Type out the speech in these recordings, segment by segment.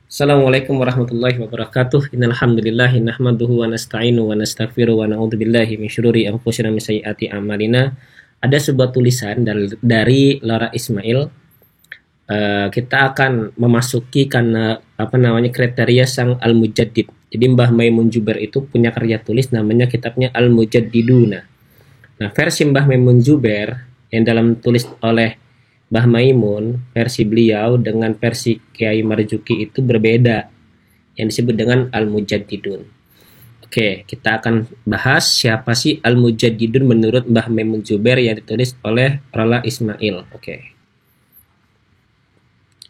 Assalamualaikum warahmatullahi wabarakatuh. Innal hamdalillah nahmaduhu wa nasta'inu wa nastaghfiruh wa na'udzubillahi min syururi anfusina min sayyiati a'malina. Ada sebuah tulisan dari Laura Ismail. Kita akan memasuki karena kriteria sang Al-Mujaddid. Jadi Mbah Maimun Juber itu punya karya tulis namanya kitabnya Al-Mujaddiduna. Nah, versi Mbah Maimun Juber yang dalam tulis oleh Mbah Maimun, versi beliau dengan versi Kiai Marzuki itu berbeda, yang disebut dengan Al-Mujaddidun. Oke, kita akan bahas siapa sih Al-Mujaddidun menurut Mbah Maimun Juber yang ditulis oleh Laura Ismail. Oke.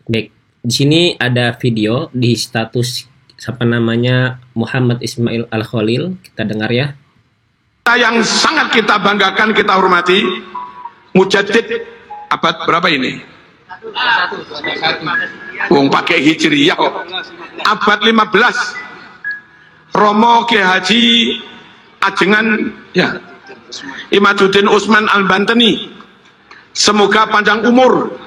Baik, di sini ada video di status Muhammad Ismail Al-Khalil. Kita dengar ya. Yang sangat kita banggakan, kita hormati, Mujaddid abad berapa ini? Wong pakai hijriyah kok. Abad 15. Romo Kiai Haji Ajengan ya. Imaduddin Utsman Al-Bantani. Semoga panjang umur.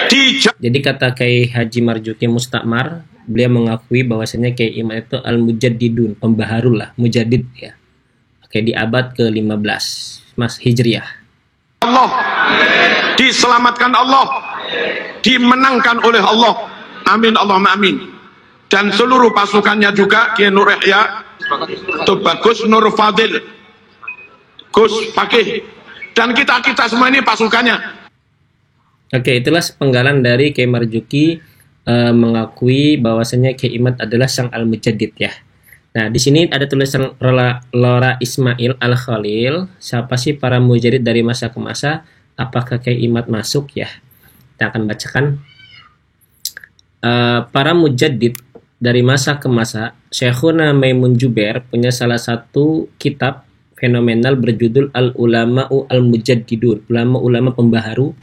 Jadi kata Kiai Haji Marzuki Mustakmar, beliau mengakui bahwasanya Kiai Imam itu Al-Mujaddidun, pembaharu lah, mujaddid ya. Oke, di abad ke-15 Mas Hijriyah. Allah diselamatkan Allah, dimenangkan oleh Allah. Amin Allahumma amin. Dan seluruh pasukannya juga Kiai Nur Yahya, Bagus Nur Fadil, Gus Fakih, dan kita semua ini pasukannya. Oke, itulah sepenggalan dari Kiai Marzuki mengakui bahwasanya Kiai Imad adalah sang Al-Mujaddid ya. Nah, di sini ada tulisan Laura Ismail Al-Khalil. Siapa sih para mujaddid dari masa ke masa? Apakah Kiai Imad masuk ya? Kita akan bacakan. Para mujaddid dari masa ke masa, Syekhuna Maimun Juber punya salah satu kitab fenomenal berjudul Al-Ulama'u Al-Mujaddidun, ulama-ulama pembaharu.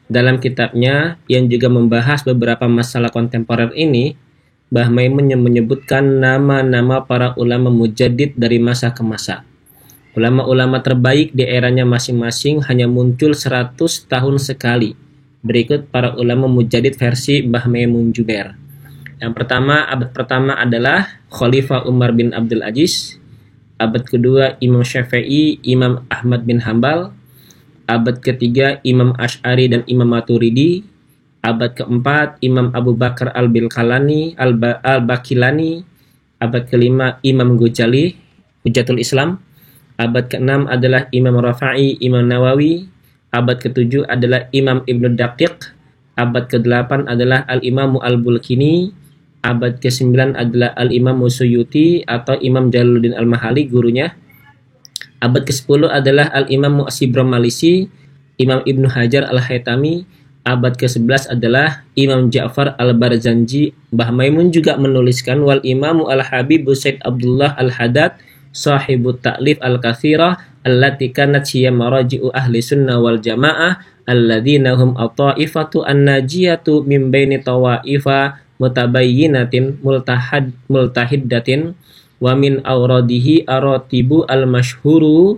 Dalam kitabnya yang juga membahas beberapa masalah kontemporer ini, Mbah Maimun menyebutkan nama-nama para ulama mujaddid dari masa ke masa. Ulama-ulama terbaik di eranya masing-masing hanya muncul 100 tahun sekali. Berikut para ulama mujaddid versi Mbah Maimun Juber. Yang pertama, abad pertama adalah Khalifah Umar bin Abdul Aziz. Abad kedua Imam Syafi'i, Imam Ahmad bin Hambal. Abad ketiga Imam Asy'ari dan Imam Maturidi. Abad keempat Imam Abu Bakar Al-Bakilani. Abad kelima Imam Ghazali, Hujatul Islam. Abad keenam adalah Imam Rafa'i, Imam Nawawi. Abad ketujuh adalah Imam Ibnu Daqiq. Abad ke-8 adalah Al-Imamu Al-Bulkini. Abad ke-9 adalah Al-Imamu Suyuti atau Imam Jalaluddin Al-Mahali, gurunya. Abad ke-10 adalah Al-Imamu As-Sibram Malisi, Imam Ibnu Hajar Al-Haytami. Abad ke-11 adalah Imam Ja'far Al-Barzanji. Mbah Maimun juga menuliskan wal Imamu Al-Habib Said Abdullah Al-Haddad sahibut ta'lif Al-Kathirah allati kanat hiya maraji'u ahli sunnah wal jamaah alladzina hum at-ta'ifatu an-najiyatu min baini tawaifa mutabayyinatin multahiddatin wa min awradihi aratibu al-mashhuru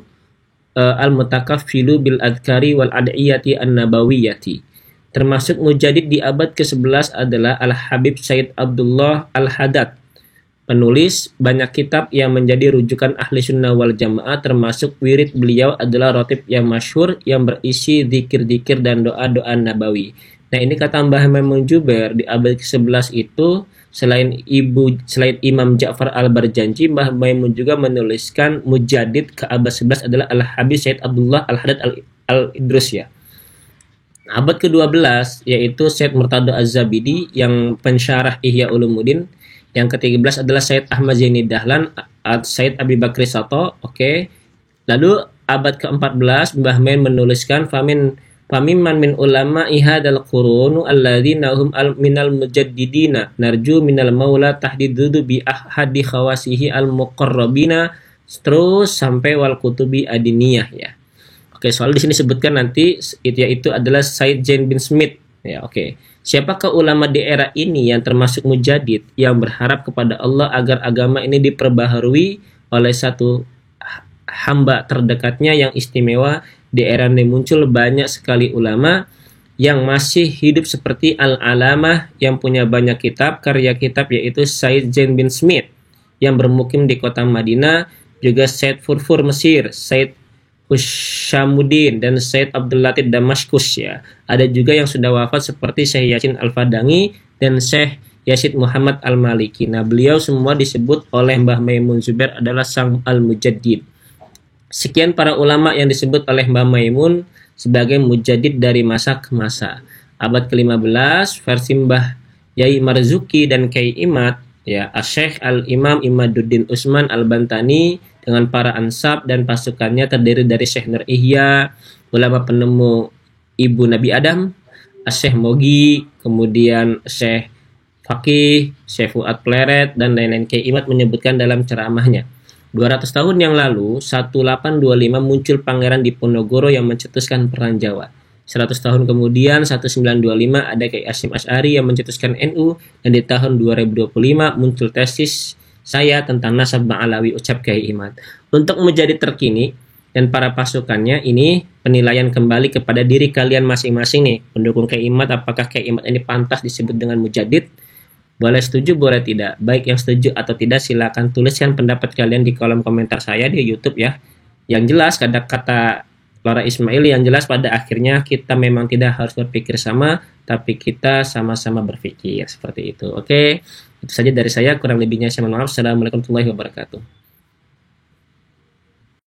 al-mutakaffilu bil adhkari wal ad'iyati an-nabawiyyati. Termasuk mujaddid di abad ke-11 adalah Al-Habib Said Abdullah Al-Haddad. Penulis banyak kitab yang menjadi rujukan ahli sunnah wal jamaah, termasuk wirid beliau adalah rotib yang masyhur yang berisi zikir-zikir dan doa-doa nabawi. Nah, ini kata Mbah Maimun Juber di abad ke-11 itu selain Imam Ja'far Al-Barzanji, Mbah Maimun juga menuliskan mujaddid ke abad 11 adalah Al-Habib Said Abdullah Al-Haddad Al-Idrus ya. Abad ke-12 yaitu Said Murtada Az-Zabidi yang pensyarah Ihya Ulumuddin. Yang ke-13 adalah Said Ahmad Zaini Dahlan, Said Abi Bakri Sato. Oke. Lalu abad ke-14 Mbah Maimun menuliskan Famimman min ulama ihadal qurunu alladzina hum minal mujaddidina narju minal maula tahdidudu bi ahadi khawasihi al-muqarrabina, terus sampai wal kutubi adiniyah ya. Oke, soal di sini sebutkan nanti yaitu adalah Said Zain bin Smith ya. Oke. Siapakah ulama di era ini yang termasuk mujaddid yang berharap kepada Allah agar agama ini diperbaharui oleh satu hamba terdekatnya yang istimewa? Di era ini muncul banyak sekali ulama yang masih hidup seperti Al-Alamah yang punya banyak karya kitab yaitu Said Zain bin Smith yang bermukim di kota Madinah, juga Said Furfur Mesir, Said Hushamuddin dan Said Abdul Latif Damaskus ya. Ada juga yang sudah wafat seperti Syekh Yasin Al-Fadangi dan Syekh Yazid Muhammad Al-Maliki. Nah, beliau semua disebut oleh Mbah Maimun Zubair adalah sang Al-Mujaddid. Sekian para ulama yang disebut oleh Mbah Maimun sebagai mujaddid dari masa ke masa. Abad ke-15 versi Mbah Yai Marzuki dan Kiai Imad ya, Syekh Al-Imam Imaduddin Utsman Al-Bantani dengan para ansab dan pasukannya terdiri dari Syekh Nur Ihya, ulama penemu Ibu Nabi Adam, Syekh Mogi, kemudian Syekh Fakih, Syekh Fuad Pleret dan lain-lain. Kiai Imad menyebutkan dalam ceramahnya, 200 tahun yang lalu, 1825 muncul pangeran Diponegoro yang mencetuskan perang Jawa. 100 tahun kemudian, 1925 ada Kiai Hasyim Asy'ari yang mencetuskan NU, dan di tahun 2025 muncul tesis saya tentang nasab Ba'alawi, ucap Kiai Imad. Untuk menjadi terkini dan para pasukannya, ini penilaian kembali kepada diri kalian masing-masing nih, pendukung Kiai Imad. Apakah Kiai Imad ini pantas disebut dengan mujaddid? Boleh setuju, boleh tidak. Baik yang setuju atau tidak, silakan tuliskan pendapat kalian di kolom komentar saya di YouTube ya. Yang jelas, kata Laura Ismail, yang jelas pada akhirnya kita memang tidak harus berpikir sama, tapi kita sama-sama berpikir seperti itu. Oke, itu saja dari saya. Kurang lebihnya saya mohon maaf. Assalamualaikum warahmatullahi wabarakatuh.